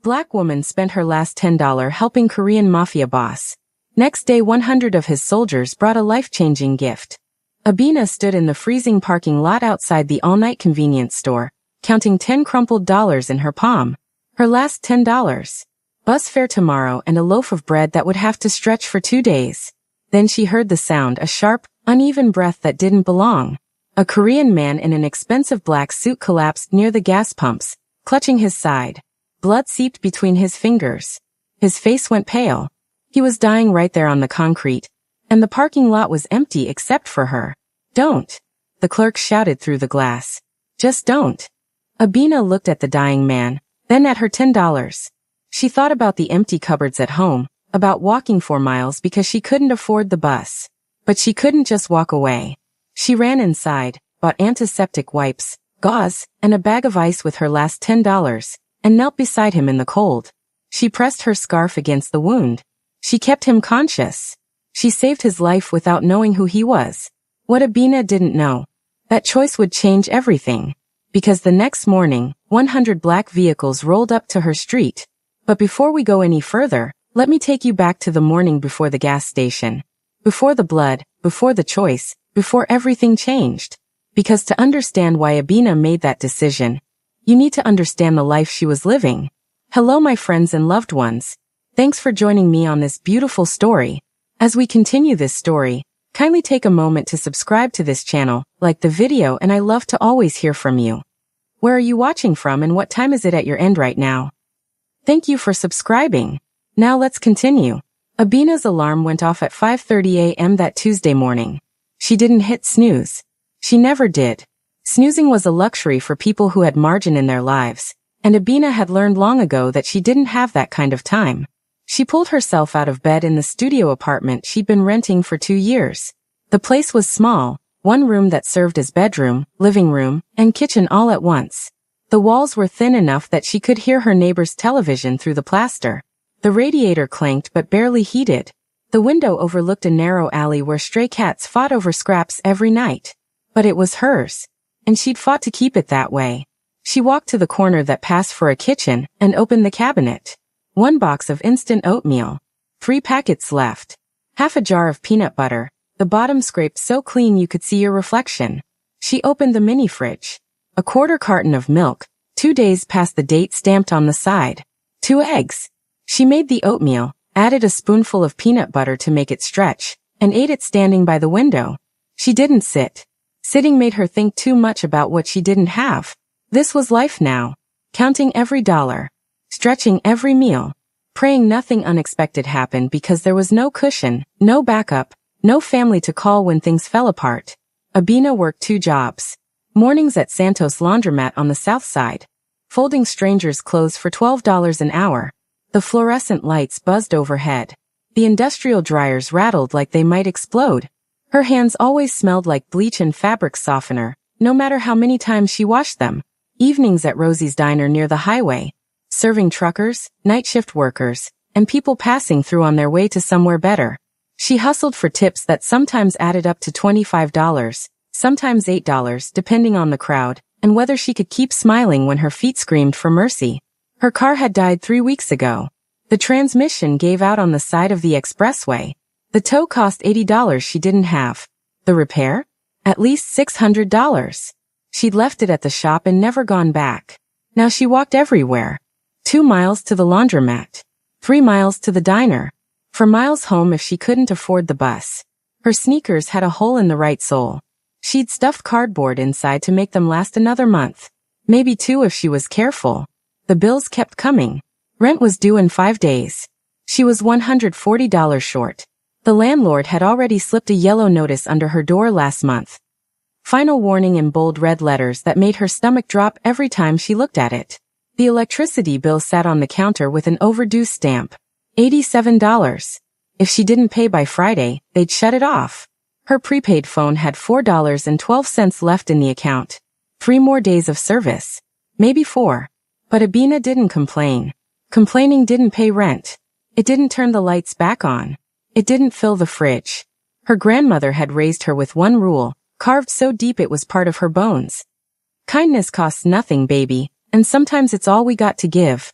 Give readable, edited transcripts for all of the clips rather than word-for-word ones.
Black woman spent her last $10 helping Korean Mafia boss. Next day 100 of his soldiers brought a life-changing gift. Abina stood in the freezing parking lot outside the all-night convenience store, counting 10 crumpled dollars in her palm. Her last $10. Bus fare tomorrow and a loaf of bread that would have to stretch for 2 days. Then she heard the sound, a sharp, uneven breath that didn't belong. A Korean man in an expensive black suit collapsed near the gas pumps, clutching his side. Blood seeped between his fingers. His face went pale. He was dying right there on the concrete, and the parking lot was empty except for her. "Don't!" the clerk shouted through the glass. "Just don't." Abina looked at the dying man, then at her $10. She thought about the empty cupboards at home, about walking 4 miles because she couldn't afford the bus. But she couldn't just walk away. She ran inside, bought antiseptic wipes, gauze, and a bag of ice with her last $10, and knelt beside him in the cold. She pressed her scarf against the wound. She kept him conscious. She saved his life without knowing who he was. What Abina didn't know, that choice would change everything. Because the next morning, 100 black vehicles rolled up to her street. But before we go any further, let me take you back to the morning before the gas station. Before the blood, before the choice, before everything changed. Because to understand why Abina made that decision, you need to understand the life she was living. Hello my friends and loved ones. Thanks for joining me on this beautiful story. As we continue this story, kindly take a moment to subscribe to this channel, like the video, and I love to always hear from you. Where are you watching from and what time is it at your end right now? Thank you for subscribing. Now let's continue. Abina's alarm went off at 5:30 a.m. that Tuesday morning. She didn't hit snooze. She never did. Snoozing was a luxury for people who had margin in their lives, and Abina had learned long ago that she didn't have that kind of time. She pulled herself out of bed in the studio apartment she'd been renting for 2 years. The place was small, one room that served as bedroom, living room, and kitchen all at once. The walls were thin enough that she could hear her neighbor's television through the plaster. The radiator clanked but barely heated. The window overlooked a narrow alley where stray cats fought over scraps every night. But it was hers, and she'd fought to keep it that way. She walked to the corner that passed for a kitchen and opened the cabinet. 1 box of instant oatmeal. 3 packets left. Half a jar of peanut butter, the bottom scraped so clean you could see your reflection. She opened the mini fridge. A 1/4 carton of milk, 2 days past the date stamped on the side. 2 eggs. She made the oatmeal, added a spoonful of peanut butter to make it stretch, and ate it standing by the window. She didn't sit. Sitting made her think too much about what she didn't have. This was life now. Counting every dollar. Stretching every meal. Praying nothing unexpected happened because there was no cushion, no backup, no family to call when things fell apart. Abina worked 2 jobs. Mornings at Santos Laundromat on the south side. Folding strangers' clothes for $12 an hour. The fluorescent lights buzzed overhead. The industrial dryers rattled like they might explode. Her hands always smelled like bleach and fabric softener, no matter how many times she washed them. Evenings at Rosie's Diner near the highway. Serving truckers, night shift workers, and people passing through on their way to somewhere better. She hustled for tips that sometimes added up to $25, sometimes $8 depending on the crowd, and whether she could keep smiling when her feet screamed for mercy. Her car had died 3 weeks ago. The transmission gave out on the side of the expressway. The tow cost $80 she didn't have. The repair? At least $600. She'd left it at the shop and never gone back. Now she walked everywhere. 2 miles to the laundromat. 3 miles to the diner. 4 miles home if she couldn't afford the bus. Her sneakers had a hole in the right sole. She'd stuffed cardboard inside to make them last another month. Maybe 2 if she was careful. The bills kept coming. Rent was due in 5 days. She was $140 short. The landlord had already slipped a yellow notice under her door last month. Final warning in bold red letters that made her stomach drop every time she looked at it. The electricity bill sat on the counter with an overdue stamp. $87. If she didn't pay by Friday, they'd shut it off. Her prepaid phone had $4.12 left in the account. 3 more days of service. Maybe 4. But Abina didn't complain. Complaining didn't pay rent. It didn't turn the lights back on. It didn't fill the fridge. Her grandmother had raised her with one rule, carved so deep it was part of her bones. Kindness costs nothing, baby, and sometimes it's all we got to give.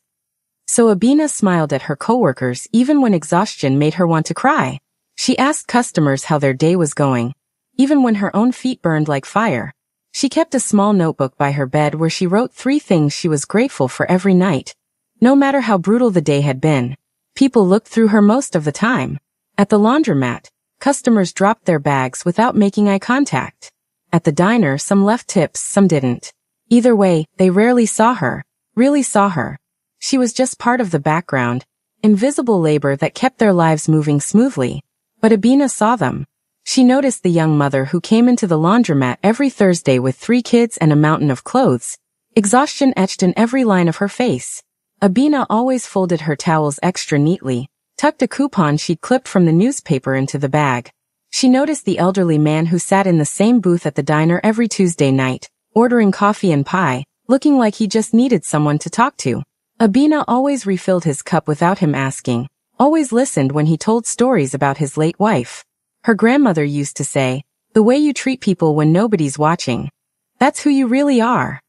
So Abina smiled at her coworkers even when exhaustion made her want to cry. She asked customers how their day was going, even when her own feet burned like fire. She kept a small notebook by her bed where she wrote 3 things she was grateful for every night. No matter how brutal the day had been, people looked through her most of the time. At the laundromat, customers dropped their bags without making eye contact. At the diner, some left tips, some didn't. Either way, they rarely saw her, really saw her. She was just part of the background, invisible labor that kept their lives moving smoothly. But Abina saw them. She noticed the young mother who came into the laundromat every Thursday with 3 kids and a mountain of clothes, exhaustion etched in every line of her face. Abina always folded her towels extra neatly, tucked a coupon she'd clipped from the newspaper into the bag. She noticed the elderly man who sat in the same booth at the diner every Tuesday night, ordering coffee and pie, looking like he just needed someone to talk to. Abina always refilled his cup without him asking, always listened when he told stories about his late wife. Her grandmother used to say, "The way you treat people when nobody's watching, that's who you really are."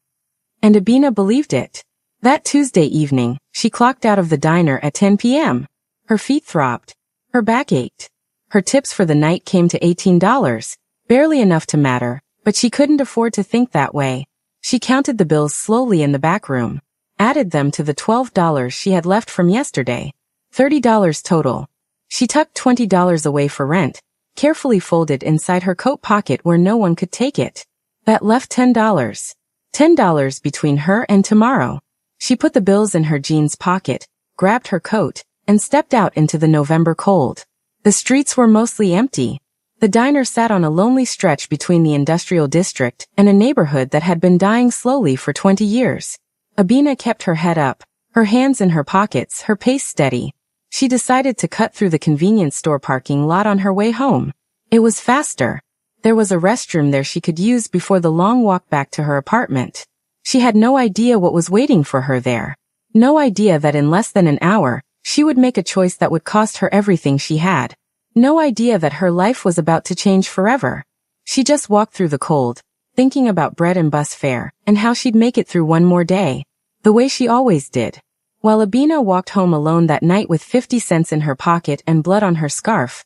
And Abina believed it. That Tuesday evening, she clocked out of the diner at 10 p.m. Her feet throbbed. Her back ached. Her tips for the night came to $18, barely enough to matter, but she couldn't afford to think that way. She counted the bills slowly in the back room, added them to the $12 she had left from yesterday. $30 total. She tucked $20 away for rent, carefully folded inside her coat pocket where no one could take it. That left $10. $10 between her and tomorrow. She put the bills in her jeans pocket, grabbed her coat, and stepped out into the November cold. The streets were mostly empty. The diner sat on a lonely stretch between the industrial district and a neighborhood that had been dying slowly for 20 years. Abina kept her head up, her hands in her pockets, her pace steady. She decided to cut through the convenience store parking lot on her way home. It was faster. There was a restroom there she could use before the long walk back to her apartment. She had no idea what was waiting for her there. No idea that in less than an hour, she would make a choice that would cost her everything she had. No idea that her life was about to change forever. She just walked through the cold, thinking about bread and bus fare, and how she'd make it through one more day, the way she always did. While Abina walked home alone that night with 50 cents in her pocket and blood on her scarf,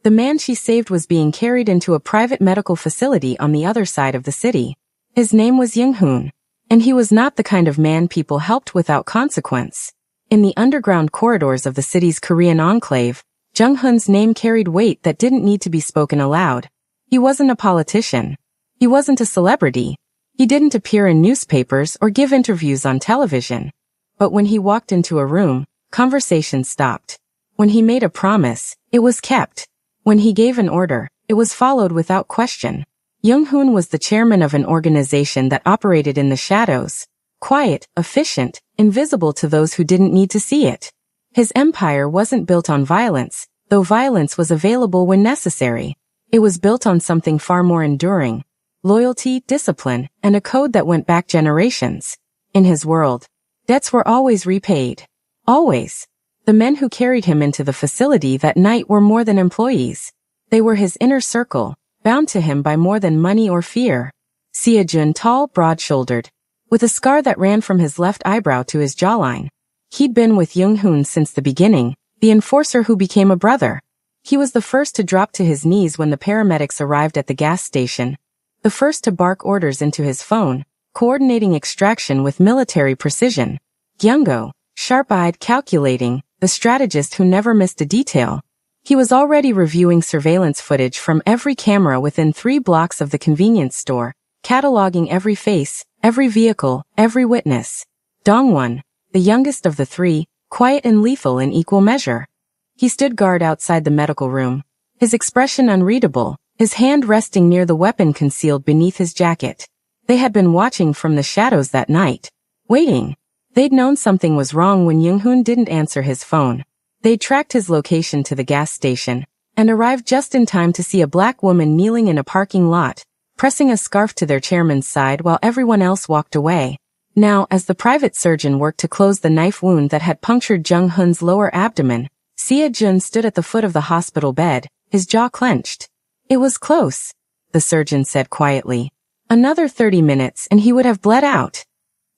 the man she saved was being carried into a private medical facility on the other side of the city. His name was Young-hoon, and he was not the kind of man people helped without consequence. In the underground corridors of the city's Korean enclave, Jung-hoon's name carried weight that didn't need to be spoken aloud. He wasn't a politician. He wasn't a celebrity. He didn't appear in newspapers or give interviews on television. But when he walked into a room, conversation stopped. When he made a promise, it was kept. When he gave an order, it was followed without question. Young-hoon was the chairman of an organization that operated in the shadows. Quiet, efficient, invisible to those who didn't need to see it. His empire wasn't built on violence, though violence was available when necessary. It was built on something far more enduring. Loyalty, discipline, and a code that went back generations. In his world, debts were always repaid. Always. The men who carried him into the facility that night were more than employees. They were his inner circle, bound to him by more than money or fear. Seo-jun, tall, broad-shouldered, with a scar that ran from his left eyebrow to his jawline. He'd been with Young-hoon since the beginning, the enforcer who became a brother. He was the first to drop to his knees when the paramedics arrived at the gas station. The first to bark orders into his phone, coordinating extraction with military precision. Young-go, sharp-eyed, calculating, the strategist who never missed a detail. He was already reviewing surveillance footage from every camera within 3 blocks of the convenience store, cataloging every face, every vehicle, every witness. Dong-won, the youngest of the 3, quiet and lethal in equal measure. He stood guard outside the medical room, his expression unreadable, his hand resting near the weapon concealed beneath his jacket. They had been watching from the shadows that night, waiting. They'd known something was wrong when Young-hoon didn't answer his phone. They tracked his location to the gas station, and arrived just in time to see a black woman kneeling in a parking lot, pressing a scarf to their chairman's side while everyone else walked away. Now, as the private surgeon worked to close the knife wound that had punctured Jung-hoon's lower abdomen, Seo-jun stood at the foot of the hospital bed, his jaw clenched. "It was close," the surgeon said quietly. "Another 30 minutes and he would have bled out."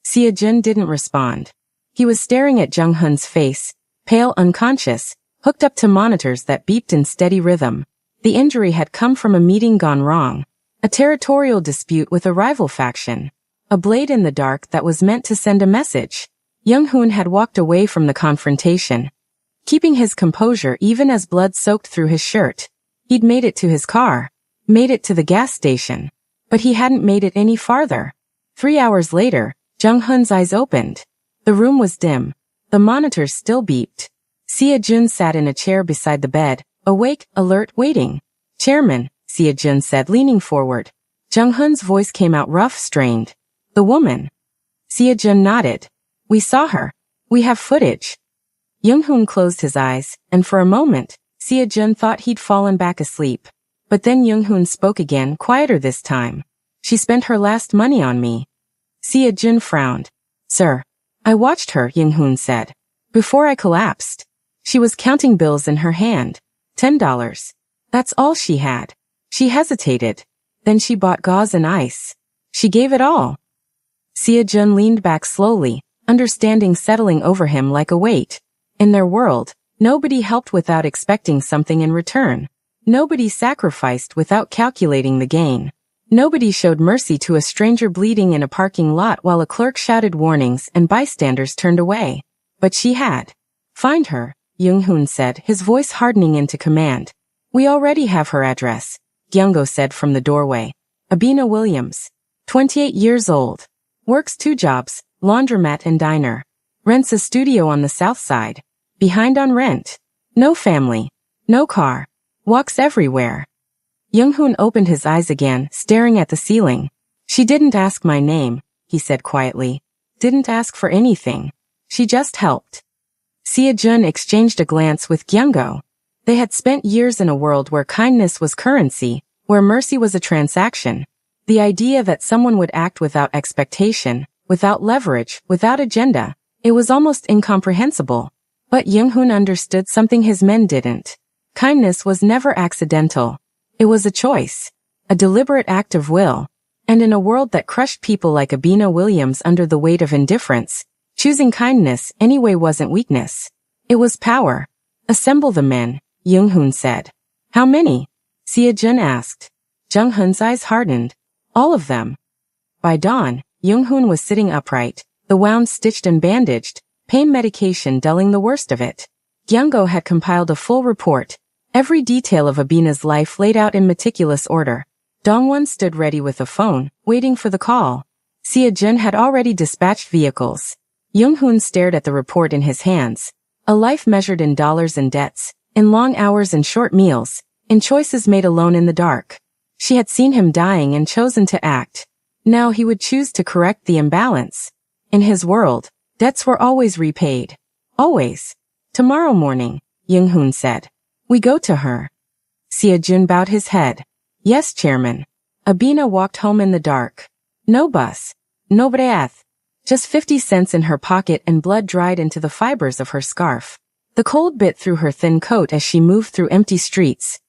Seo-jun didn't respond. He was staring at Jung-hun's face, pale, unconscious, hooked up to monitors that beeped in steady rhythm. The injury had come from a meeting gone wrong, a territorial dispute with a rival faction, a blade in the dark that was meant to send a message. Jung-hoon had walked away from the confrontation, keeping his composure even as blood soaked through his shirt. He'd made it to his car, made it to the gas station, but he hadn't made it any farther. 3 hours later, Jung-hun's eyes opened. The room was dim. The monitors still beeped. Sia-jun sat in a chair beside the bed, awake, alert, waiting. "Chairman," Sia-jun said, leaning forward. Jung-hun's voice came out rough, strained. "The woman." Sia-jun nodded. "We saw her. We have footage." Jung-hoon closed his eyes, and for a moment, Sia-jun thought he'd fallen back asleep. But then Jung-hoon spoke again, quieter this time. "She spent her last money on me." Sia-jun frowned. "Sir, I watched her," Jung-hoon said. "Before I collapsed. She was counting bills in her hand. $10. That's all she had." She hesitated. Then she bought gauze and ice. She gave it all. Sia-jun leaned back slowly, understanding settling over him like a weight. In their world, nobody helped without expecting something in return. Nobody sacrificed without calculating the gain. Nobody showed mercy to a stranger bleeding in a parking lot while a clerk shouted warnings and bystanders turned away. But she had. "Find her," Jung-hoon said, his voice hardening into command. "We already have her address," Kyung-go said from the doorway. "Abina Williams. 28 years old. Works 2 jobs, laundromat and diner. Rents a studio on the south side. Behind on rent. No family. No car. Walks everywhere." Jung-hoon opened his eyes again, staring at the ceiling. "She didn't ask my name," he said quietly. "Didn't ask for anything. She just helped." Sia-jun exchanged a glance with Kyung-go. They had spent years in a world where kindness was currency, where mercy was a transaction. The idea that someone would act without expectation, without leverage, without agenda, it was almost incomprehensible. But Jung-hoon understood something his men didn't. Kindness was never accidental. It was a choice, a deliberate act of will. And in a world that crushed people like Abina Williams under the weight of indifference, choosing kindness anyway wasn't weakness. It was power. "Assemble the men," Jung-hoon said. "How many?" Sia-jun asked. Jung-hoon's eyes hardened. "All of them." By dawn, Jung-hoon was sitting upright, the wound stitched and bandaged, pain medication dulling the worst of it. Kyung-go had compiled a full report, every detail of Abina's life laid out in meticulous order. Dongwon stood ready with a phone, waiting for the call. Sia-jun had already dispatched vehicles. Jung-hoon stared at the report in his hands. A life measured in dollars and debts, in long hours and short meals, in choices made alone in the dark. She had seen him dying and chosen to act. Now he would choose to correct the imbalance. In his world, debts were always repaid. Always. "Tomorrow morning," Jung-hoon said. "We go to her." Sia-jun bowed his head. "Yes, Chairman." Abina walked home in the dark. No bus. No breath. Just 50 cents in her pocket and blood dried into the fibers of her scarf. The cold bit through her thin coat as she moved through empty streets,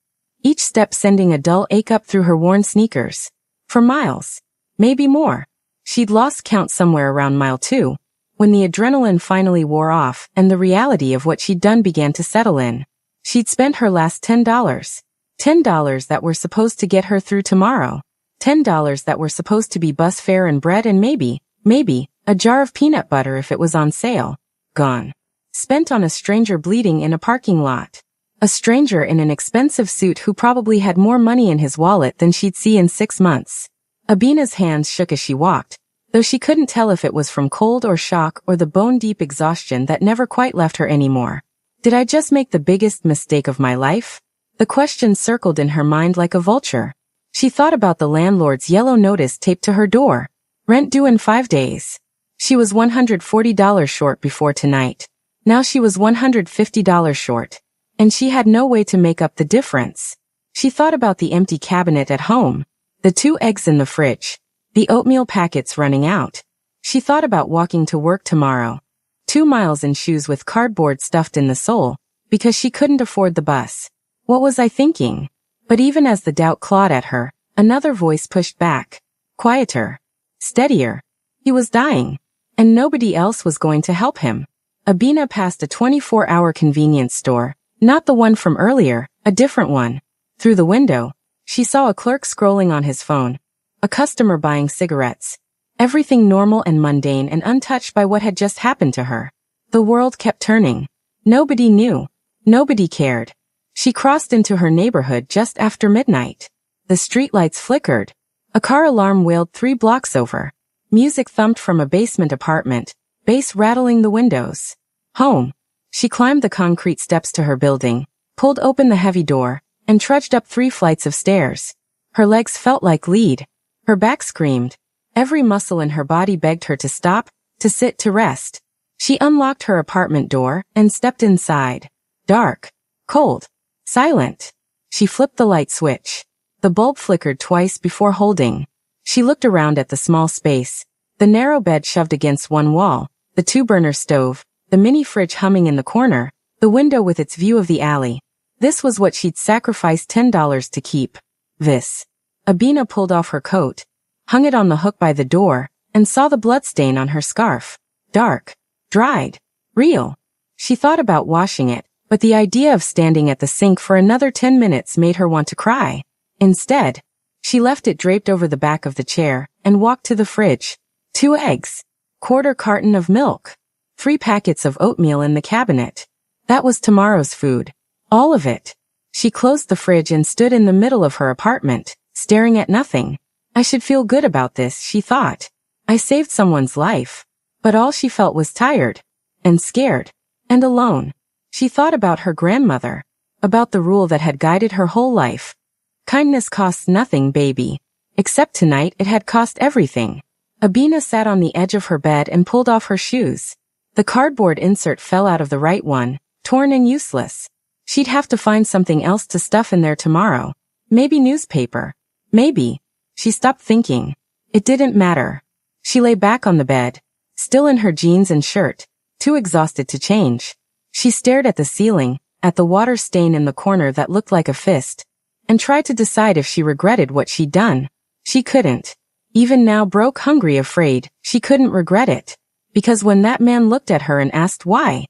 each step sending a dull ache up through her worn sneakers. For miles. Maybe more. She'd lost count somewhere around mile 2, when the adrenaline finally wore off and the reality of what she'd done began to settle in. She'd spent her last $10. $10 that were supposed to get her through tomorrow. $10 that were supposed to be bus fare and bread and maybe, a jar of peanut butter if it was on sale. Gone. Spent on a stranger bleeding in a parking lot. A stranger in an expensive suit who probably had more money in his wallet than she'd see in 6 months. Abina's hands shook as she walked, though she couldn't tell if it was from cold or shock or the bone-deep exhaustion that never quite left her anymore. Did I just make the biggest mistake of my life? The question circled in her mind like a vulture. She thought about the landlord's yellow notice taped to her door. Rent due in 5 days. She was $140 short before tonight. Now she was $150 short. And she had no way to make up the difference. She thought about the empty cabinet at home, the 2 eggs in the fridge, the oatmeal packets running out. She thought about walking to work tomorrow. 2 miles in shoes with cardboard stuffed in the sole, because she couldn't afford the bus. What was I thinking? But even as the doubt clawed at her, another voice pushed back. Quieter. Steadier. He was dying. And nobody else was going to help him. Abina passed a 24-hour convenience store, not the one from earlier, a different one. Through the window, she saw a clerk scrolling on his phone, a customer buying cigarettes. Everything normal and mundane and untouched by what had just happened to her. The world kept turning. Nobody knew. Nobody cared. She crossed into her neighborhood just after midnight. The streetlights flickered. A car alarm wailed 3 blocks over. Music thumped from a basement apartment, bass rattling the windows. Home. She climbed the concrete steps to her building, pulled open the heavy door, and trudged up 3 flights of stairs. Her legs felt like lead. Her back screamed. Every muscle in her body begged her to stop, to sit, to rest. She unlocked her apartment door and stepped inside. Dark. Cold. Silent. She flipped the light switch. The bulb flickered twice before holding. She looked around at the small space. The narrow bed shoved against one wall, the 2-burner stove, the mini fridge humming in the corner, the window with its view of the alley. This was what she'd sacrificed $10 to keep. This. Abina pulled off her coat, hung it on the hook by the door, and saw the bloodstain on her scarf. Dark. Dried. Real. She thought about washing it, but the idea of standing at the sink for another 10 minutes made her want to cry. Instead, she left it draped over the back of the chair and walked to the fridge. 2 eggs. 1/4 carton of milk. 3 packets of oatmeal in the cabinet. That was tomorrow's food. All of it. She closed the fridge and stood in the middle of her apartment, staring at nothing. I should feel good about this, she thought. I saved someone's life. But all she felt was tired, and scared, and alone. She thought about her grandmother, about the rule that had guided her whole life. Kindness costs nothing, baby. Except tonight it had cost everything. Abina sat on the edge of her bed and pulled off her shoes. The cardboard insert fell out of the right one, torn and useless. She'd have to find something else to stuff in there tomorrow. Maybe newspaper. Maybe. She stopped thinking. It didn't matter. She lay back on the bed, still in her jeans and shirt, too exhausted to change. She stared at the ceiling, at the water stain in the corner that looked like a fist, and tried to decide if she regretted what she'd done. She couldn't. Even now, broke, hungry, afraid, she couldn't regret it. Because when that man looked at her and asked why,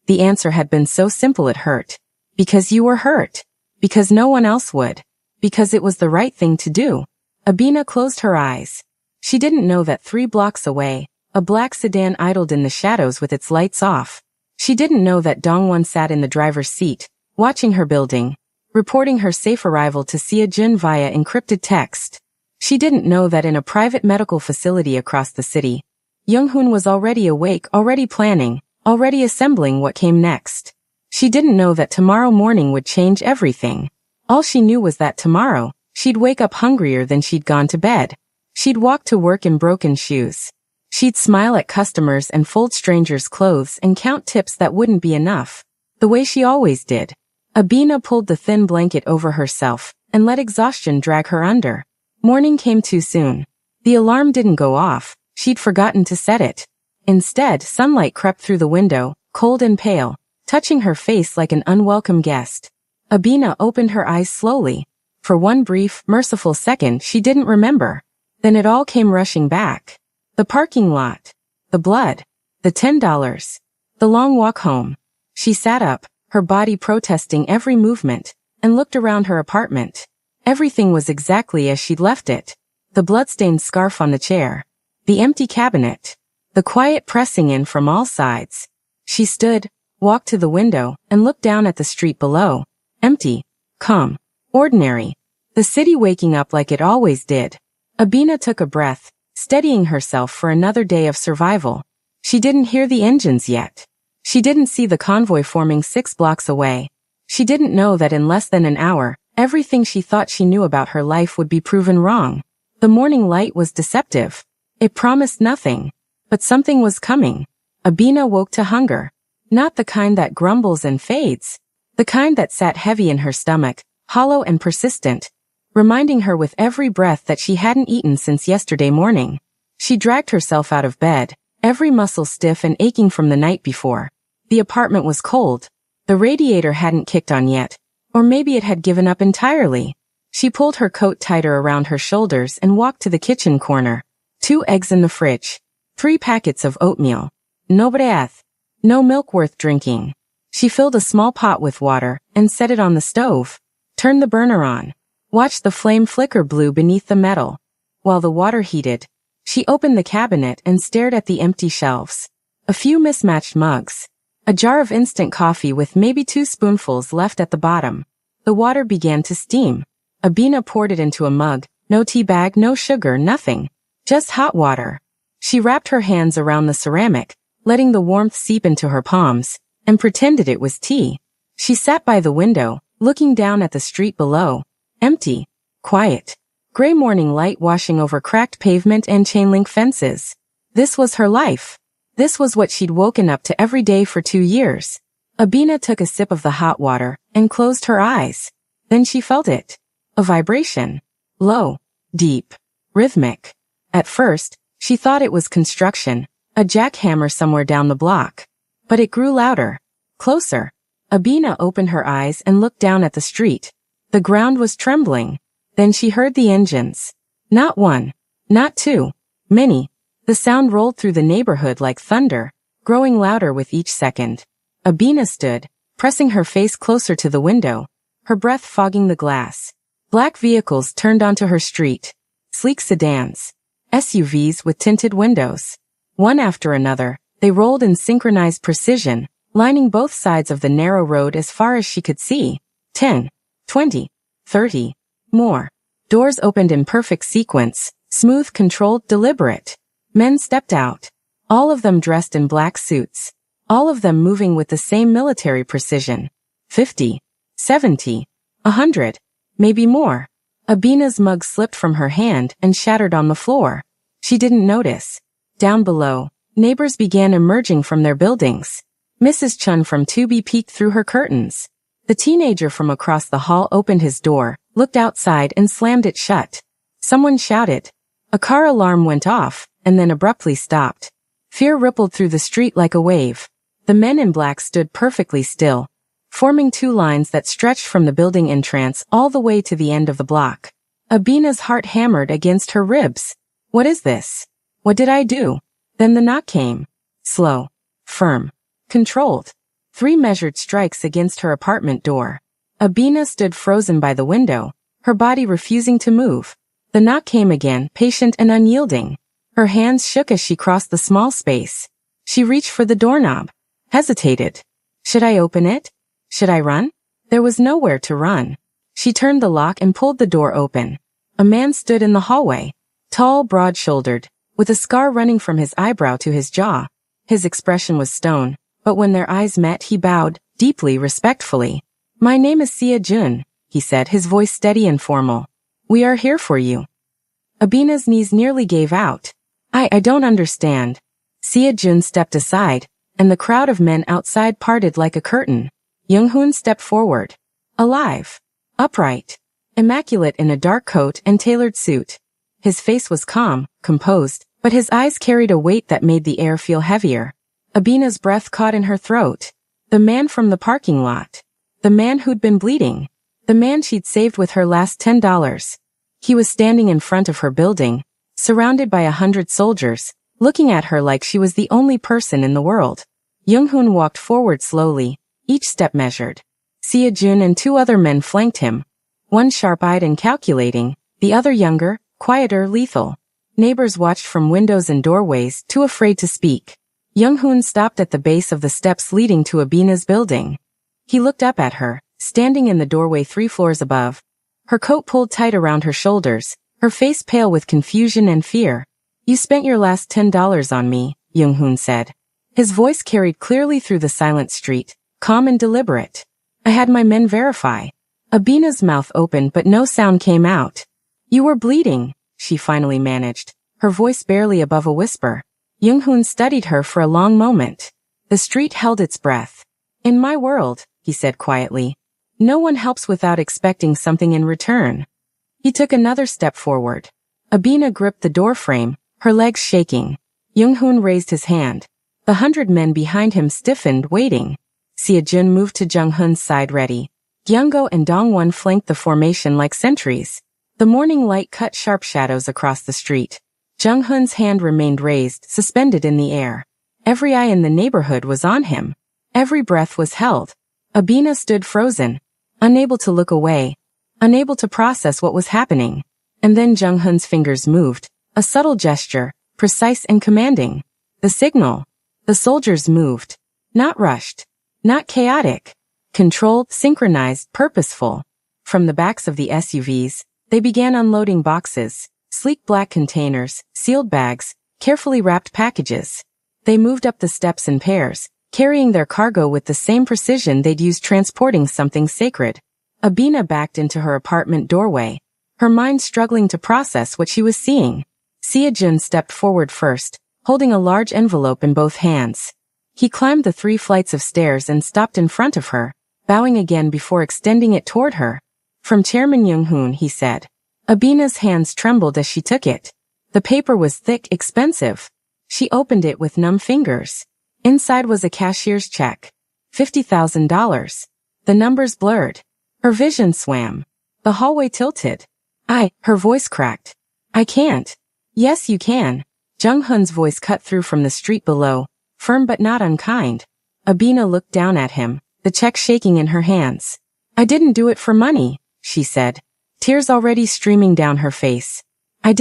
the answer had been so simple it hurt. Because you were hurt. Because no one else would. Because it was the right thing to do. Abina closed her eyes. She didn't know that 3 blocks away, a black sedan idled in the shadows with its lights off. She didn't know that Dongwon sat in the driver's seat, watching her building, reporting her safe arrival to Sia Jun via encrypted text. She didn't know that in a private medical facility across the city, Young-hoon was already awake, already planning, already assembling what came next. She didn't know that tomorrow morning would change everything. All she knew was that tomorrow, she'd wake up hungrier than she'd gone to bed. She'd walk to work in broken shoes. She'd smile at customers and fold strangers' clothes and count tips that wouldn't be enough, the way she always did. Abina pulled the thin blanket over herself and let exhaustion drag her under. Morning came too soon. The alarm didn't go off. She'd forgotten to set it. Instead, sunlight crept through the window, cold and pale, touching her face like an unwelcome guest. Abina opened her eyes slowly. For one brief, merciful second, she didn't remember. Then it all came rushing back. The parking lot. The blood. The $10. The long walk home. She sat up, her body protesting every movement, and looked around her apartment. Everything was exactly as she'd left it. The bloodstained scarf on the chair. The empty cabinet. The quiet pressing in from all sides. She stood, walked to the window, and looked down at the street below. Empty. Calm. Ordinary. The city waking up like it always did. Abina took a breath, steadying herself for another day of survival. She didn't hear the engines yet. She didn't see the convoy forming 6 blocks away. She didn't know that in less than an hour, everything she thought she knew about her life would be proven wrong. The morning light was deceptive. It promised nothing. But something was coming. Abina woke to hunger. Not the kind that grumbles and fades. The kind that sat heavy in her stomach, hollow and persistent, reminding her with every breath that she hadn't eaten since yesterday morning. She dragged herself out of bed, every muscle stiff and aching from the night before. The apartment was cold. The radiator hadn't kicked on yet, or maybe it had given up entirely. She pulled her coat tighter around her shoulders and walked to the kitchen corner. 2 eggs in the fridge. 3 packets of oatmeal. No breath. No milk worth drinking. She filled a small pot with water and set it on the stove. Turned the burner on. Watched the flame flicker blue beneath the metal. While the water heated, she opened the cabinet and stared at the empty shelves. A few mismatched mugs. A jar of instant coffee with maybe 2 spoonfuls left at the bottom. The water began to steam. Abina poured it into a mug. No tea bag, no sugar, nothing. Just hot water. She wrapped her hands around the ceramic, letting the warmth seep into her palms, and pretended it was tea. She sat by the window, looking down at the street below. Empty. Quiet. Gray morning light washing over cracked pavement and chain-link fences. This was her life. This was what she'd woken up to every day for 2 years. Abina took a sip of the hot water and closed her eyes. Then she felt it. A vibration. Low. Deep. Rhythmic. At first, she thought it was construction, a jackhammer somewhere down the block. But it grew louder. Closer. Abina opened her eyes and looked down at the street. The ground was trembling. Then she heard the engines. Not 1. Not 2. Many. The sound rolled through the neighborhood like thunder, growing louder with each second. Abina stood, pressing her face closer to the window, her breath fogging the glass. Black vehicles turned onto her street. Sleek sedans. SUVs with tinted windows. One after another, they rolled in synchronized precision, lining both sides of the narrow road as far as she could see. 10, 20, 30, more. Doors opened in perfect sequence, smooth, controlled, deliberate. Men stepped out. All of them dressed in black suits. All of them moving with the same military precision. 50, 70, 100, maybe more. Abina's mug slipped from her hand and shattered on the floor. She didn't notice. Down below, neighbors began emerging from their buildings. Mrs. Chun from 2B peeked through her curtains. The teenager from across the hall opened his door, looked outside and slammed it shut. Someone shouted. A car alarm went off, and then abruptly stopped. Fear rippled through the street like a wave. The men in black stood perfectly still, forming 2 lines that stretched from the building entrance all the way to the end of the block. Abina's heart hammered against her ribs. What is this? What did I do? Then the knock came. Slow. Firm. Controlled. 3 measured strikes against her apartment door. Abina stood frozen by the window, her body refusing to move. The knock came again, patient and unyielding. Her hands shook as she crossed the small space. She reached for the doorknob. Hesitated. Should I open it? Should I run? There was nowhere to run. She turned the lock and pulled the door open. A man stood in the hallway. Tall, broad-shouldered, with a scar running from his eyebrow to his jaw. His expression was stone, but when their eyes met he bowed, deeply, respectfully. My name is Sia Jun, he said, his voice steady and formal. We are here for you. Abina's knees nearly gave out. I don't understand. Sia Jun stepped aside, and the crowd of men outside parted like a curtain. Young-hoon stepped forward. Alive. Upright. Immaculate in a dark coat and tailored suit. His face was calm, composed, but his eyes carried a weight that made the air feel heavier. Abina's breath caught in her throat. The man from the parking lot. The man who'd been bleeding. The man she'd saved with her last $10. He was standing in front of her building, surrounded by 100 soldiers, looking at her like she was the only person in the world. Young-hoon walked forward slowly, each step measured. Sia Jun and 2 other men flanked him. One sharp-eyed and calculating, the other younger, quieter, lethal. Neighbors watched from windows and doorways, too afraid to speak. Young-hoon stopped at the base of the steps leading to Abina's building. He looked up at her, standing in the doorway 3 floors above. Her coat pulled tight around her shoulders, her face pale with confusion and fear. You spent your last $10 on me, Young-hoon said. His voice carried clearly through the silent street, calm and deliberate. I had my men verify. Abina's mouth opened but no sound came out. You were bleeding, she finally managed, her voice barely above a whisper. Young-hoon studied her for a long moment. The street held its breath. In my world, he said quietly, no one helps without expecting something in return. He took another step forward. Abina gripped the doorframe, her legs shaking. Young-hoon raised his hand. The 100 men behind him stiffened, waiting. Sia Jun moved to Jung-hoon's side ready. Gyungo and Dong-won flanked the formation like sentries. The morning light cut sharp shadows across the street. Jung-hoon's hand remained raised, suspended in the air. Every eye in the neighborhood was on him. Every breath was held. Abina stood frozen, unable to look away, unable to process what was happening. And then Jung-hoon's fingers moved, a subtle gesture, precise and commanding. The signal. The soldiers moved. Not rushed. Not chaotic. Controlled, synchronized, purposeful. From the backs of the SUVs, they began unloading boxes, sleek black containers, sealed bags, carefully wrapped packages. They moved up the steps in pairs, carrying their cargo with the same precision they'd used transporting something sacred. Abina backed into her apartment doorway, her mind struggling to process what she was seeing. Seo-jin stepped forward first, holding a large envelope in both hands. He climbed the 3 flights of stairs and stopped in front of her, bowing again before extending it toward her. From Chairman Jung-hoon, he said. Abina's hands trembled as she took it. The paper was thick, expensive. She opened it with numb fingers. Inside was a cashier's check. $50,000. The numbers blurred. Her vision swam. The hallway tilted. Her voice cracked. I can't. Yes, you can. Jung-hoon's voice cut through from the street below, firm but not unkind. Abina looked down at him, the check shaking in her hands. I didn't do it for money, she said, tears already streaming down her face. I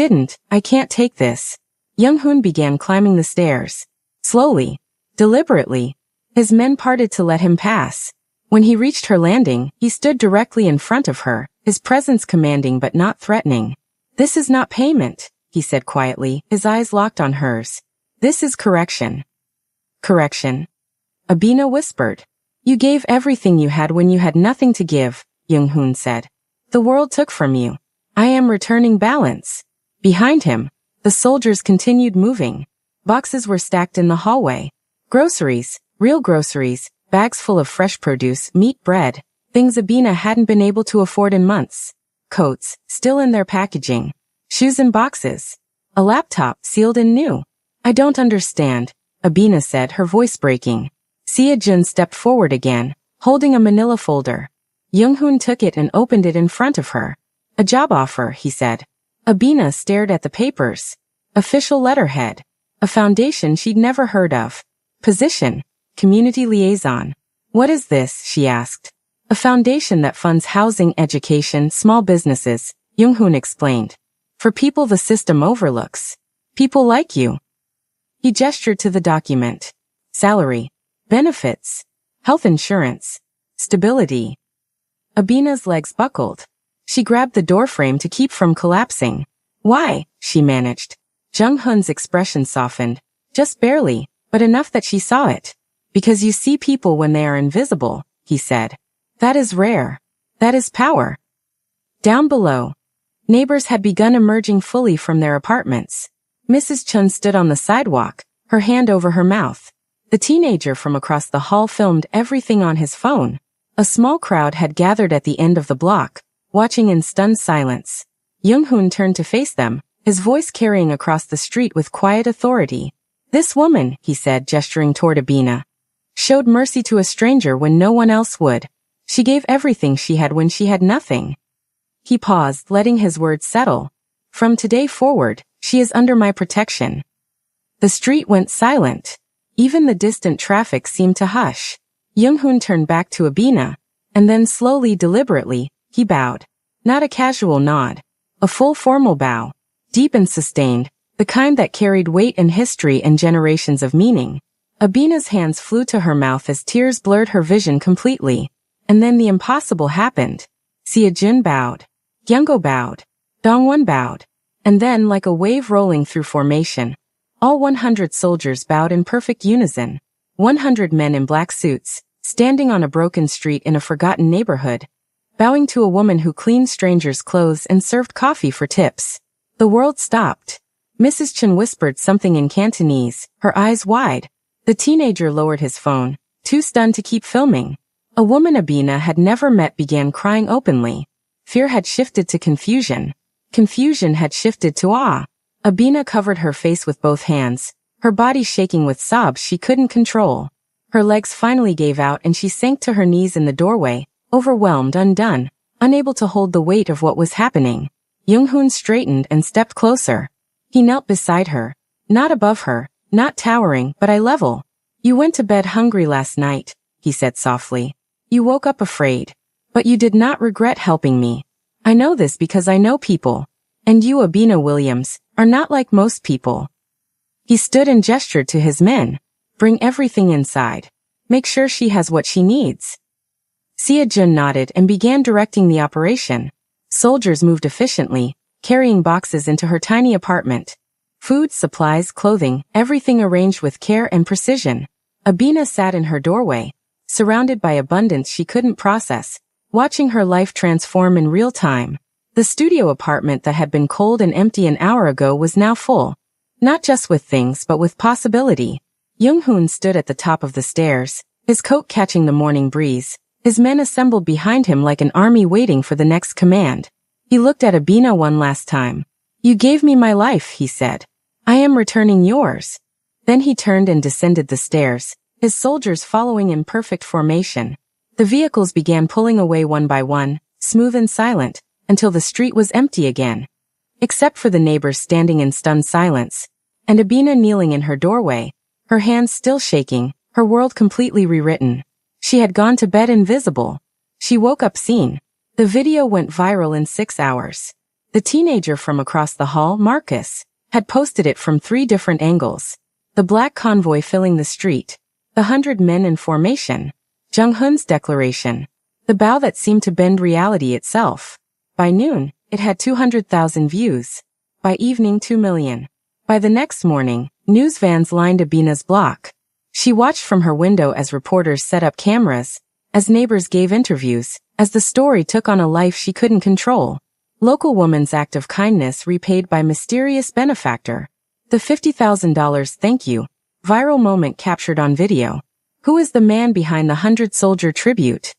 can't take this. Jung-hoon began climbing the stairs. Slowly. Deliberately. His men parted to let him pass. When he reached her landing, he stood directly in front of her, his presence commanding but not threatening. This is not payment, he said quietly, his eyes locked on hers. This is correction. Correction? Abina whispered. You gave everything you had when you had nothing to give, Jung-hoon said. The world took from you. I am returning balance. Behind him, the soldiers continued moving. Boxes were stacked in the hallway. Groceries, real groceries, bags full of fresh produce, meat, bread, things Abina hadn't been able to afford in months. Coats, still in their packaging. Shoes in boxes. A laptop, sealed and new. I don't understand, Abina said, her voice breaking. Seo-jin stepped forward again, holding a manila folder. Jung-hoon took it and opened it in front of her. A job offer, he said. Abina stared at the papers. Official letterhead. A foundation she'd never heard of. Position. Community liaison. What is this, she asked. A foundation that funds housing, education, small businesses, Jung-hoon explained. For people the system overlooks. People like you. He gestured to the document. Salary. Benefits. Health insurance. Stability. Abina's legs buckled. She grabbed the doorframe to keep from collapsing. Why? She managed. Jung-hoon's expression softened. Just barely, but enough that she saw it. Because you see people when they are invisible, he said. That is rare. That is power. Down below. Neighbors had begun emerging fully from their apartments. Mrs. Chun stood on the sidewalk, her hand over her mouth. The teenager from across the hall filmed everything on his phone. A small crowd had gathered at the end of the block, watching in stunned silence. Jung-hoon turned to face them, his voice carrying across the street with quiet authority. This woman, he said, gesturing toward Abina, showed mercy to a stranger when no one else would. She gave everything she had when she had nothing. He paused, letting his words settle. From today forward, she is under my protection. The street went silent. Even the distant traffic seemed to hush. Jung-hoon turned back to Abina, and then slowly, deliberately, he bowed. Not a casual nod. A full formal bow. Deep and sustained, the kind that carried weight and history and generations of meaning. Abina's hands flew to her mouth as tears blurred her vision completely. And then the impossible happened. Seo-jin bowed. Youngo bowed. Dongwon bowed. And then, like a wave rolling through formation, all 100 soldiers bowed in perfect unison. 100 men in black suits, standing on a broken street in a forgotten neighborhood, bowing to a woman who cleaned strangers' clothes and served coffee for tips. The world stopped. Mrs. Chun whispered something in Cantonese, her eyes wide. The teenager lowered his phone, too stunned to keep filming. A woman Abina had never met began crying openly. Fear had shifted to confusion. Confusion had shifted to awe. Abina covered her face with both hands, her body shaking with sobs she couldn't control. Her legs finally gave out and she sank to her knees in the doorway, overwhelmed, undone, unable to hold the weight of what was happening. Jung-hoon straightened and stepped closer. He knelt beside her, not above her, not towering, but eye level. You went to bed hungry last night, he said softly. You woke up afraid. But you did not regret helping me. I know this because I know people. And you, Abina Williams, are not like most people. He stood and gestured to his men. Bring everything inside. Make sure she has what she needs. Sia-Jun nodded and began directing the operation. Soldiers moved efficiently, carrying boxes into her tiny apartment. Food, supplies, clothing, everything arranged with care and precision. Abina sat in her doorway, surrounded by abundance she couldn't process, watching her life transform in real time. The studio apartment that had been cold and empty an hour ago was now full. Not just with things but with possibility. Young-hoon stood at the top of the stairs, his coat catching the morning breeze, his men assembled behind him like an army waiting for the next command. He looked at Abina one last time. You gave me my life, he said. I am returning yours. Then he turned and descended the stairs, his soldiers following in perfect formation. The vehicles began pulling away one by one, smooth and silent, until the street was empty again. Except for the neighbors standing in stunned silence, and Abina kneeling in her doorway, her hands still shaking, her world completely rewritten. She had gone to bed invisible. She woke up seen. The video went viral in 6 hours. The teenager from across the hall, Marcus, had posted it from 3 different angles. The black convoy filling the street, the 100 men in formation, Jung-hoon's declaration, the bow that seemed to bend reality itself. By noon, it had 200,000 views. By evening, 2 million. By the next morning, news vans lined Abina's block. She watched from her window as reporters set up cameras, as neighbors gave interviews, as the story took on a life she couldn't control. Local woman's act of kindness repaid by mysterious benefactor. The $50,000 thank you. Viral moment captured on video. Who is the man behind the 100-soldier tribute?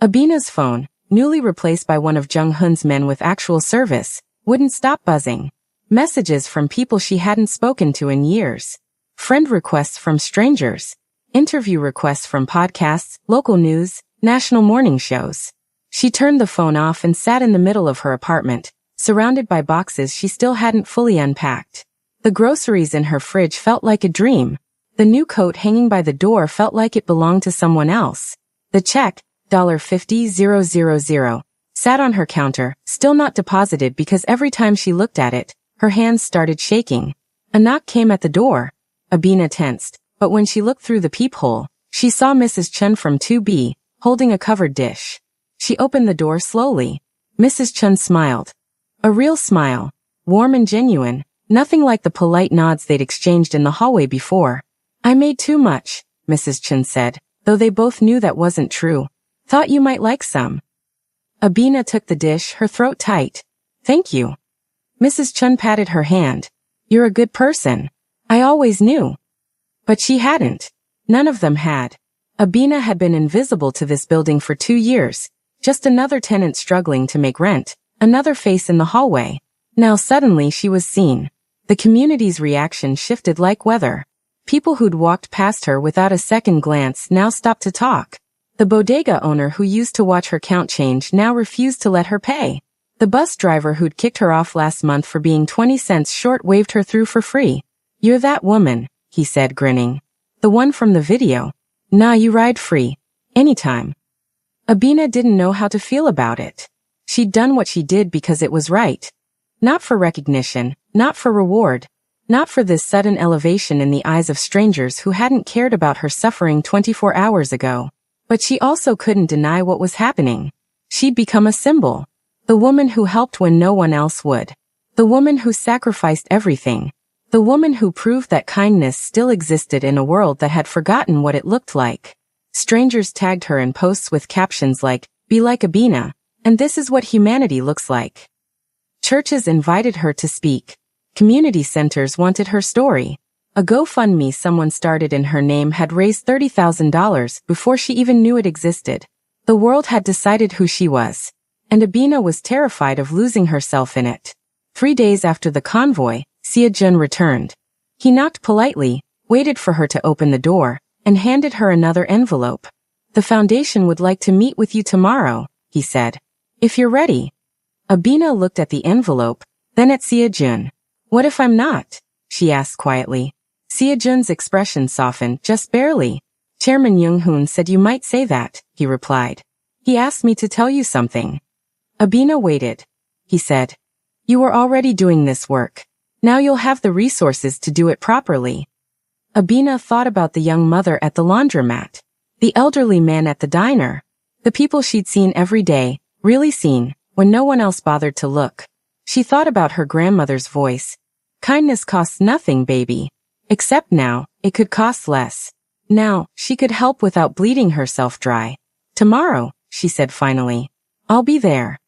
Abina's phone, newly replaced by one of Jung-hoon's men with actual service, wouldn't stop buzzing. Messages from people she hadn't spoken to in years. Friend requests from strangers. Interview requests from podcasts, local news, national morning shows. She turned the phone off and sat in the middle of her apartment, surrounded by boxes she still hadn't fully unpacked. The groceries in her fridge felt like a dream. The new coat hanging by the door felt like it belonged to someone else. The check, $50,000, sat on her counter, still not deposited because every time she looked at it, her hands started shaking. A knock came at the door. Abina tensed, but when she looked through the peephole, she saw Mrs. Chun from 2B, holding a covered dish. She opened the door slowly. Mrs. Chun smiled. A real smile. Warm and genuine, nothing like the polite nods they'd exchanged in the hallway before. I made too much, Mrs. Chun said, though they both knew that wasn't true. Thought you might like some. Abina took the dish, her throat tight. Thank you. Mrs. Chun patted her hand. You're a good person. I always knew. But she hadn't. None of them had. Abina had been invisible to this building for 2 years. Just another tenant struggling to make rent, another face in the hallway. Now suddenly she was seen. The community's reaction shifted like weather. People who'd walked past her without a second glance now stopped to talk. The bodega owner who used to watch her count change now refused to let her pay. The bus driver who'd kicked her off last month for being 20 cents short waved her through for free. You're that woman, he said, grinning. The one from the video. Nah, you ride free. Anytime. Abina didn't know how to feel about it. She'd done what she did because it was right. Not for recognition, not for reward, not for this sudden elevation in the eyes of strangers who hadn't cared about her suffering 24 hours ago. But she also couldn't deny what was happening. She'd become a symbol. The woman who helped when no one else would. The woman who sacrificed everything. The woman who proved that kindness still existed in a world that had forgotten what it looked like. Strangers tagged her in posts with captions like, "Be like Abina," and "This is what humanity looks like." Churches invited her to speak. Community centers wanted her story. A GoFundMe someone started in her name had raised $30,000 before she even knew it existed. The world had decided who she was. And Abina was terrified of losing herself in it. 3 days after the convoy, Sia-Jun returned. He knocked politely, waited for her to open the door, and handed her another envelope. The foundation would like to meet with you tomorrow, he said. If you're ready. Abina looked at the envelope, then at Sia-Jun. What if I'm not? She asked quietly. Seo-jun's expression softened, just barely. Chairman Young-hoon said you might say that, he replied. He asked me to tell you something. Abina waited. He said. You were already doing this work. Now you'll have the resources to do it properly. Abina thought about the young mother at the laundromat, the elderly man at the diner, the people she'd seen every day, really seen, when no one else bothered to look. She thought about her grandmother's voice. Kindness costs nothing, baby. Except now, it could cost less. Now, she could help without bleeding herself dry. Tomorrow, she said finally. I'll be there.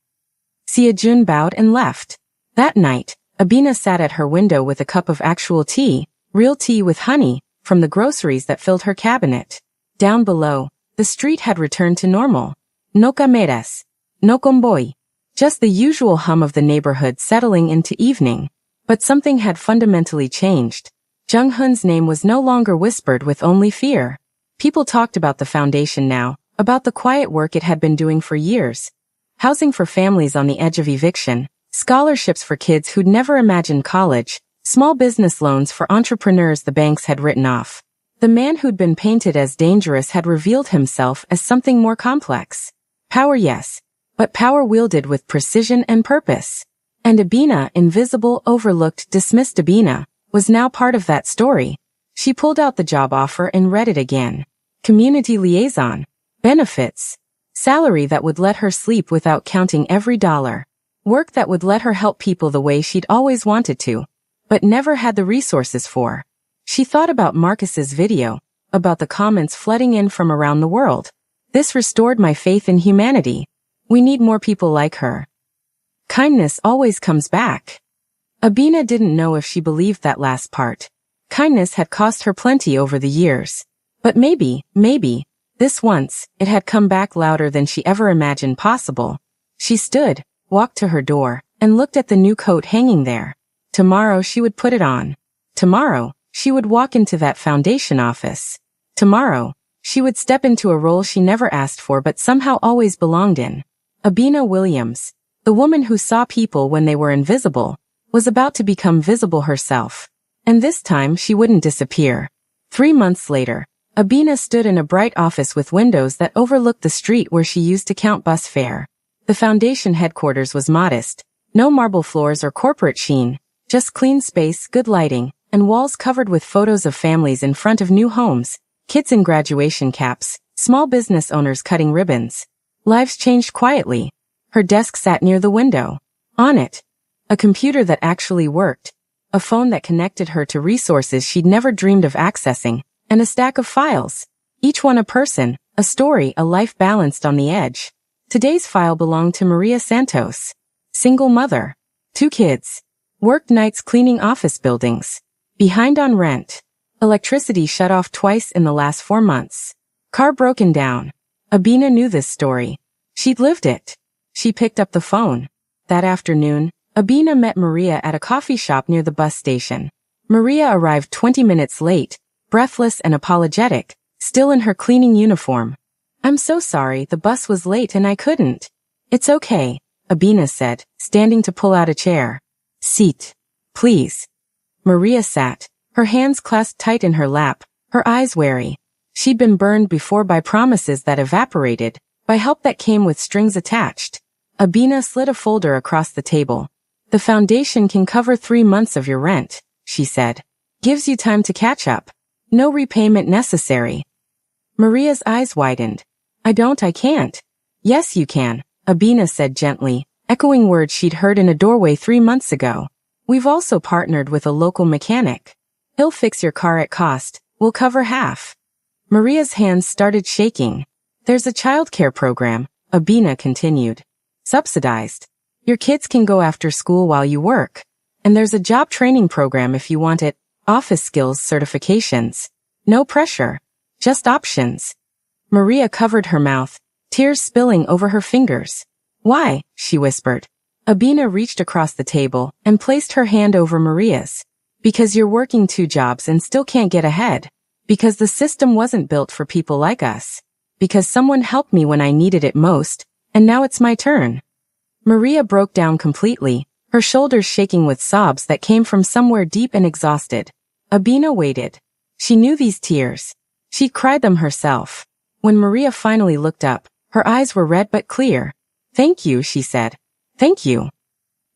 Seo-jun bowed and left. That night, Abina sat at her window with a cup of actual tea, real tea with honey, from the groceries that filled her cabinet. Down below, the street had returned to normal. No cameras. No convoy. Just the usual hum of the neighborhood settling into evening. But something had fundamentally changed. Jung-hoon's name was no longer whispered with only fear. People talked about the foundation now, about the quiet work it had been doing for years. Housing for families on the edge of eviction, scholarships for kids who'd never imagined college, small business loans for entrepreneurs the banks had written off. The man who'd been painted as dangerous had revealed himself as something more complex. Power, yes, but power wielded with precision and purpose. And Abina, invisible, overlooked, dismissed Abina, was now part of that story. She pulled out the job offer and read it again. Community liaison. Benefits. Salary that would let her sleep without counting every dollar. Work that would let her help people the way she'd always wanted to, but never had the resources for. She thought about Marcus's video, about the comments flooding in from around the world. This restored my faith in humanity. We need more people like her. Kindness always comes back. Abina didn't know if she believed that last part. Kindness had cost her plenty over the years. But maybe, this once, it had come back louder than she ever imagined possible. She stood, walked to her door, and looked at the new coat hanging there. Tomorrow she would put it on. Tomorrow, she would walk into that foundation office. Tomorrow, she would step into a role she never asked for but somehow always belonged in. Abina Williams, the woman who saw people when they were invisible, was about to become visible herself. And this time she wouldn't disappear. 3 months later, Abina stood in a bright office with windows that overlooked the street where she used to count bus fare. The foundation headquarters was modest. No marble floors or corporate sheen, just clean space, good lighting, and walls covered with photos of families in front of new homes, kids in graduation caps, small business owners cutting ribbons. Lives changed quietly. Her desk sat near the window. On it, a computer that actually worked, a phone that connected her to resources she'd never dreamed of accessing, and a stack of files. Each one a person, a story, a life balanced on the edge. Today's file belonged to Maria Santos. Single mother. 2 kids. Worked nights cleaning office buildings. Behind on rent. Electricity shut off twice in the last 4 months. Car broken down. Abina knew this story. She'd lived it. She picked up the phone. That afternoon, Abina met Maria at a coffee shop near the bus station. Maria arrived 20 minutes late, breathless and apologetic, still in her cleaning uniform. I'm so sorry, the bus was late and I couldn't. It's okay, Abina said, standing to pull out a chair. Seat. Please. Maria sat, her hands clasped tight in her lap, her eyes wary. She'd been burned before by promises that evaporated, by help that came with strings attached. Abina slid a folder across the table. The foundation can cover 3 months of your rent, she said. Gives you time to catch up. No repayment necessary. Maria's eyes widened. I can't. Yes, you can, Abina said gently, echoing words she'd heard in a doorway 3 months ago. We've also partnered with a local mechanic. He'll fix your car at cost. We'll cover half. Maria's hands started shaking. There's a childcare program, Abina continued. Subsidized. Your kids can go after school while you work. And there's a job training program if you want it. Office skills certifications. No pressure. Just options. Maria covered her mouth, tears spilling over her fingers. Why? She whispered. Abina reached across the table and placed her hand over Maria's. Because you're working 2 jobs and still can't get ahead. Because the system wasn't built for people like us. Because someone helped me when I needed it most, and now it's my turn. Maria broke down completely, her shoulders shaking with sobs that came from somewhere deep and exhausted. Abina waited. She knew these tears. She'd cried them herself. When Maria finally looked up, her eyes were red but clear. "Thank you," she said. "Thank you."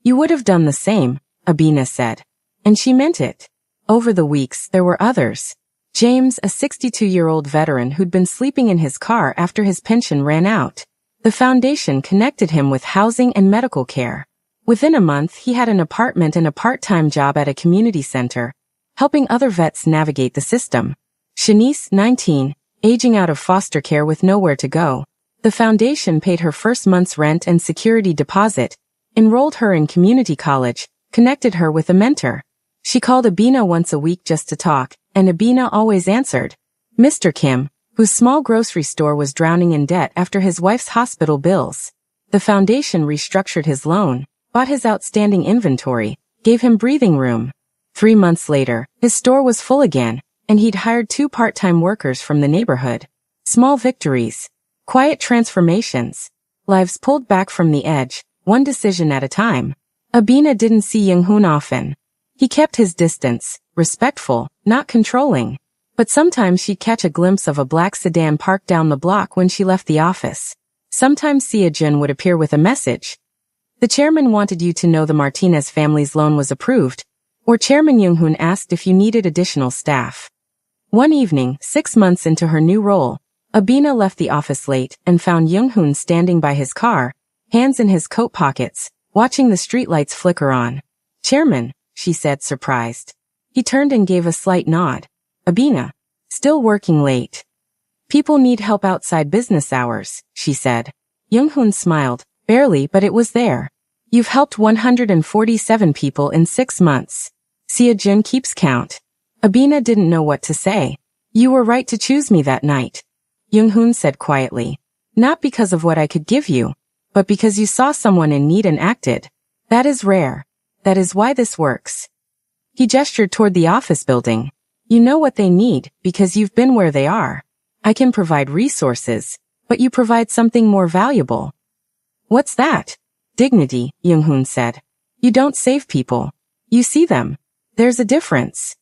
"You would have done the same," Abina said. And she meant it. Over the weeks, there were others. James, a 62-year-old veteran who'd been sleeping in his car after his pension ran out. The foundation connected him with housing and medical care. Within a month, he had an apartment and a part-time job at a community center, helping other vets navigate the system. Shanice, 19, aging out of foster care with nowhere to go. The foundation paid her first month's rent and security deposit, enrolled her in community college, connected her with a mentor. She called Abina once a week just to talk, and Abina always answered. Mr. Kim, whose small grocery store was drowning in debt after his wife's hospital bills. The foundation restructured his loan, bought his outstanding inventory, gave him breathing room. 3 months later, his store was full again, and he'd hired 2 part-time workers from the neighborhood. Small victories. Quiet transformations. Lives pulled back from the edge, one decision at a time. Abina didn't see Young-hoon often. He kept his distance, respectful, not controlling. But sometimes she'd catch a glimpse of a black sedan parked down the block when she left the office. Sometimes Sia-jun would appear with a message. The chairman wanted you to know the Martinez family's loan was approved, or Chairman Young-hoon asked if you needed additional staff. One evening, 6 months into her new role, Abina left the office late and found Young-hoon standing by his car, hands in his coat pockets, watching the streetlights flicker on. "Chairman," she said, surprised. He turned and gave a slight nod. "Abina, still working late?" "People need help outside business hours," she said. Young-hoon smiled, barely, but it was there. "You've helped 147 people in 6 months. Sia-jun keeps count." Abina didn't know what to say. "You were right to choose me that night," Young-hoon said quietly. "Not because of what I could give you, but because you saw someone in need and acted. That is rare. That is why this works." He gestured toward the office building. "You know what they need, because you've been where they are. I can provide resources, but you provide something more valuable." "What's that?" "Dignity," Young-hoon said. "You don't save people. You see them. There's a difference."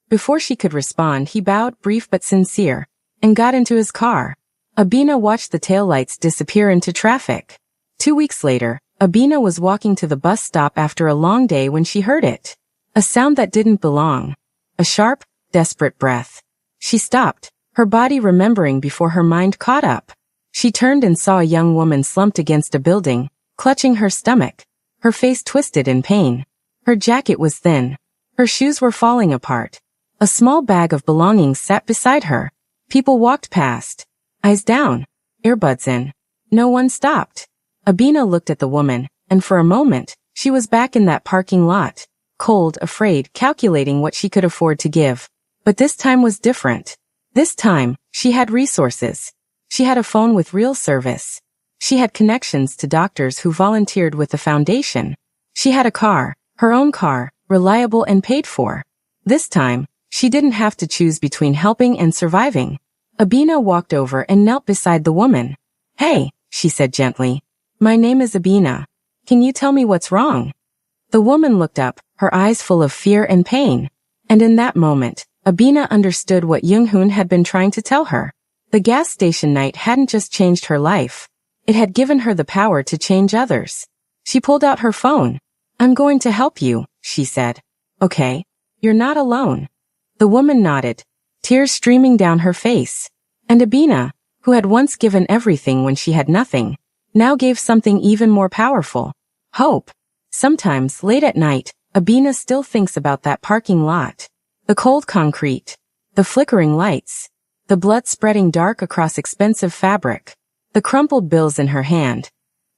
Before she could respond, he bowed, brief but sincere, and got into his car. Abina watched the taillights disappear into traffic. 2 weeks later, Abina was walking to the bus stop after a long day when she heard it. A sound that didn't belong. A sharp, desperate breath. She stopped, her body remembering before her mind caught up. She turned and saw a young woman slumped against a building, clutching her stomach, her face twisted in pain. Her jacket was thin. Her shoes were falling apart. A small bag of belongings sat beside her. People walked past. Eyes down. Earbuds in. No one stopped. Abina looked at the woman, and for a moment, she was back in that parking lot. Cold, afraid, calculating what she could afford to give. But this time was different. This time, she had resources. She had a phone with real service. She had connections to doctors who volunteered with the foundation. She had a car, her own car, reliable and paid for. This time, she didn't have to choose between helping and surviving. Abina walked over and knelt beside the woman. "Hey," she said gently. "My name is Abina. Can you tell me what's wrong?" The woman looked up, her eyes full of fear and pain. And in that moment, Abina understood what Young-hoon had been trying to tell her. The gas station night hadn't just changed her life. It had given her the power to change others. She pulled out her phone. "I'm going to help you," she said. "Okay. You're not alone." The woman nodded, tears streaming down her face. And Abina, who had once given everything when she had nothing, now gave something even more powerful. Hope. Sometimes, late at night, Abina still thinks about that parking lot. The cold concrete. The flickering lights. The blood spreading dark across expensive fabric. The crumpled bills in her hand.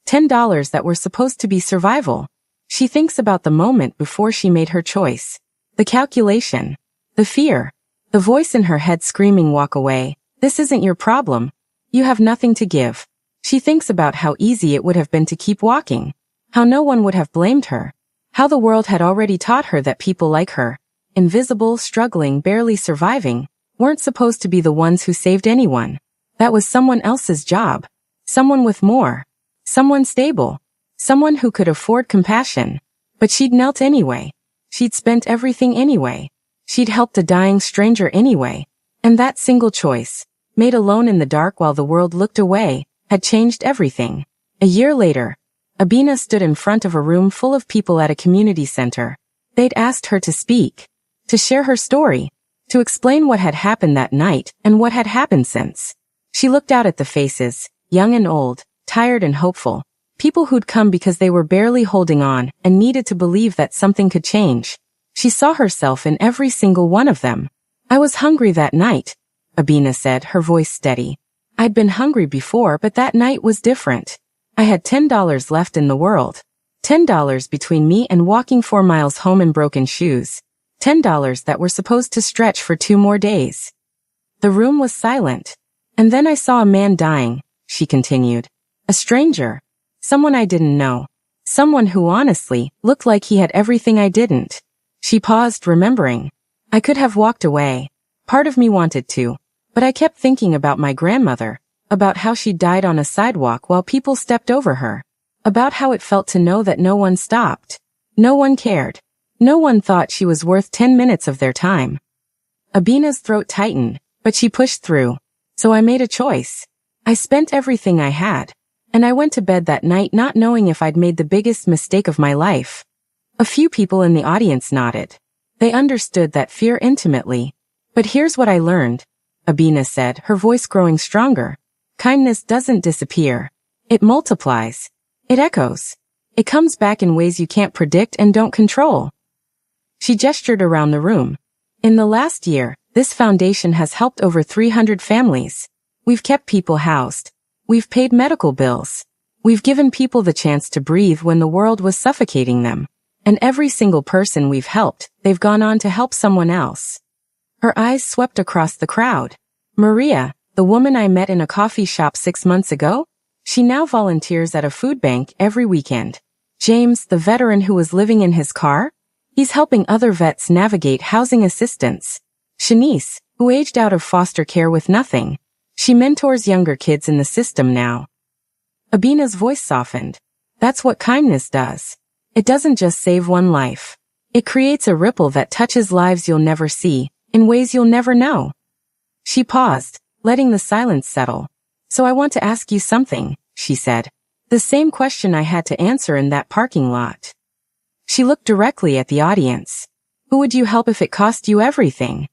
$10 that were supposed to be survival. She thinks about the moment before she made her choice. The calculation. The fear. The voice in her head screaming, "Walk away. This isn't your problem. You have nothing to give." She thinks about how easy it would have been to keep walking. How no one would have blamed her. How the world had already taught her that people like her, invisible, struggling, barely surviving, weren't supposed to be the ones who saved anyone. That was someone else's job. Someone with more. Someone stable. Someone who could afford compassion. But she'd knelt anyway. She'd spent everything anyway. She'd helped a dying stranger anyway. And that single choice, made alone in the dark while the world looked away, had changed everything. A year later, Abina stood in front of a room full of people at a community center. They'd asked her to speak, to share her story, to explain what had happened that night and what had happened since. She looked out at the faces, young and old, tired and hopeful, people who'd come because they were barely holding on and needed to believe that something could change. She saw herself in every single one of them. I was hungry that night, Abina said, her voice steady. I'd been hungry before, but that night was different. I had $10 left in the world. $10 between me and walking 4 miles home in broken shoes. $10 that were supposed to stretch for 2 more days. The room was silent. And then I saw a man dying, she continued. A stranger. Someone I didn't know. Someone who honestly looked like he had everything I didn't. She paused, remembering. I could have walked away. Part of me wanted to. But I kept thinking about my grandmother, about how she died on a sidewalk while people stepped over her, about how it felt to know that no one stopped. No one cared. No one thought she was worth 10 minutes of their time. Abina's throat tightened, but she pushed through. So I made a choice. I spent everything I had. And I went to bed that night not knowing if I'd made the biggest mistake of my life. A few people in the audience nodded. They understood that fear intimately. But here's what I learned, Abina said, her voice growing stronger. Kindness doesn't disappear. It multiplies. It echoes. It comes back in ways you can't predict and don't control. She gestured around the room. In the last year, this foundation has helped over 300 families. We've kept people housed. We've paid medical bills. We've given people the chance to breathe when the world was suffocating them. And every single person we've helped, they've gone on to help someone else. Her eyes swept across the crowd. Maria, the woman I met in a coffee shop 6 months ago? She now volunteers at a food bank every weekend. James, the veteran who was living in his car? He's helping other vets navigate housing assistance. Shanice, who aged out of foster care with nothing. She mentors younger kids in the system now. Abina's voice softened. That's what kindness does. It doesn't just save one life. It creates a ripple that touches lives you'll never see, in ways you'll never know. She paused, letting the silence settle. So I want to ask you something, she said. The same question I had to answer in that parking lot. She looked directly at the audience. Who would you help if it cost you everything?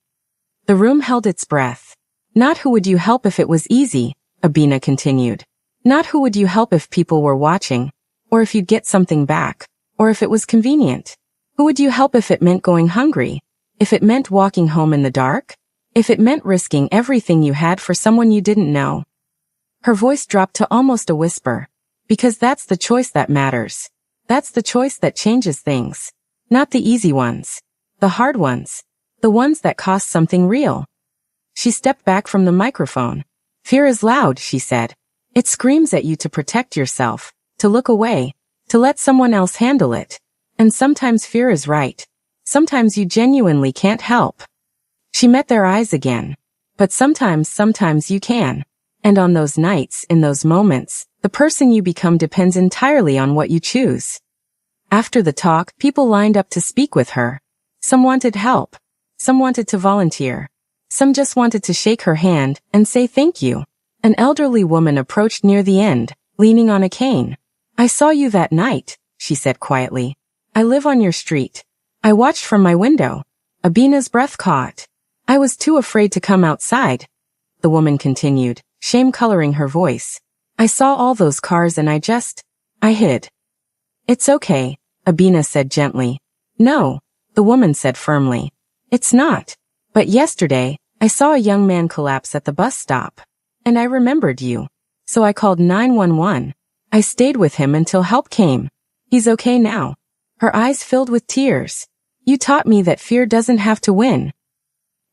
The room held its breath. Not who would you help if it was easy, Abina continued. Not who would you help if people were watching, or if you'd get something back, or if it was convenient. Who would you help if it meant going hungry? If it meant walking home in the dark? If it meant risking everything you had for someone you didn't know? Her voice dropped to almost a whisper. Because that's the choice that matters. That's the choice that changes things. Not the easy ones. The hard ones. The ones that cost something real. She stepped back from the microphone. Fear is loud, she said. It screams at you to protect yourself, to look away, to let someone else handle it. And sometimes fear is right. Sometimes you genuinely can't help. She met their eyes again. But sometimes you can. And on those nights, in those moments, the person you become depends entirely on what you choose. After the talk, people lined up to speak with her. Some wanted help. Some wanted to volunteer. Some just wanted to shake her hand and say thank you. An elderly woman approached near the end, leaning on a cane. I saw you that night, she said quietly. I live on your street. I watched from my window. Abina's breath caught. I was too afraid to come outside. The woman continued, shame coloring her voice. I saw all those cars and I hid. It's okay, Abina said gently. No, the woman said firmly. It's not. But yesterday, I saw a young man collapse at the bus stop. And I remembered you. So I called 911. I stayed with him until help came. He's okay now. Her eyes filled with tears. You taught me that fear doesn't have to win.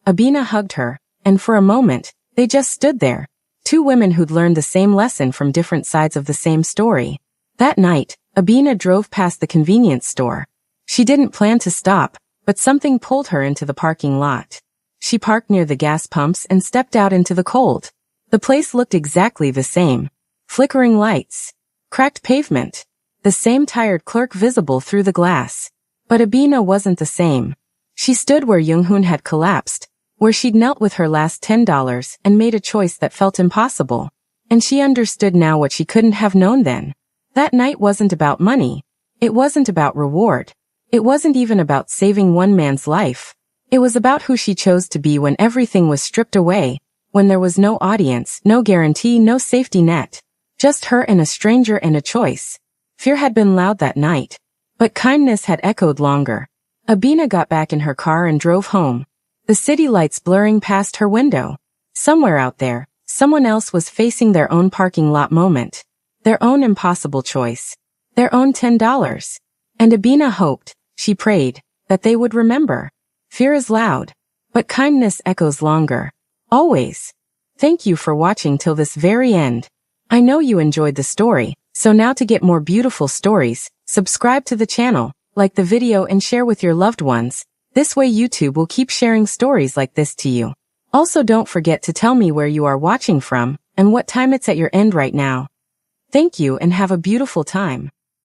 Abina hugged her, and for a moment, they just stood there. Two women who'd learned the same lesson from different sides of the same story. That night, Abina drove past the convenience store. She didn't plan to stop, but something pulled her into the parking lot. She parked near the gas pumps and stepped out into the cold. The place looked exactly the same. Flickering lights. Cracked pavement. the same tired clerk visible through the glass. But Abina wasn't the same. She stood where Young-hoon had collapsed, where she'd knelt with her last $10 and made a choice that felt impossible. And she understood now what she couldn't have known then. That night wasn't about money. It wasn't about reward. It wasn't even about saving one man's life. It was about who she chose to be when everything was stripped away, when there was no audience, no guarantee, no safety net. Just her and a stranger and a choice. Fear had been loud that night, but kindness had echoed longer. Abina got back in her car and drove home, the city lights blurring past her window. Somewhere out there, someone else was facing their own parking lot moment, their own impossible choice, their own $10. And Abina hoped, she prayed, that they would remember. Fear is loud, but kindness echoes longer. Always. Thank you for watching till this very end. I know you enjoyed the story, so now to get more beautiful stories, subscribe to the channel, like the video and share with your loved ones. This way YouTube will keep sharing stories like this to you. Also don't forget to tell me where you are watching from and what time it's at your end right now. Thank you and have a beautiful time.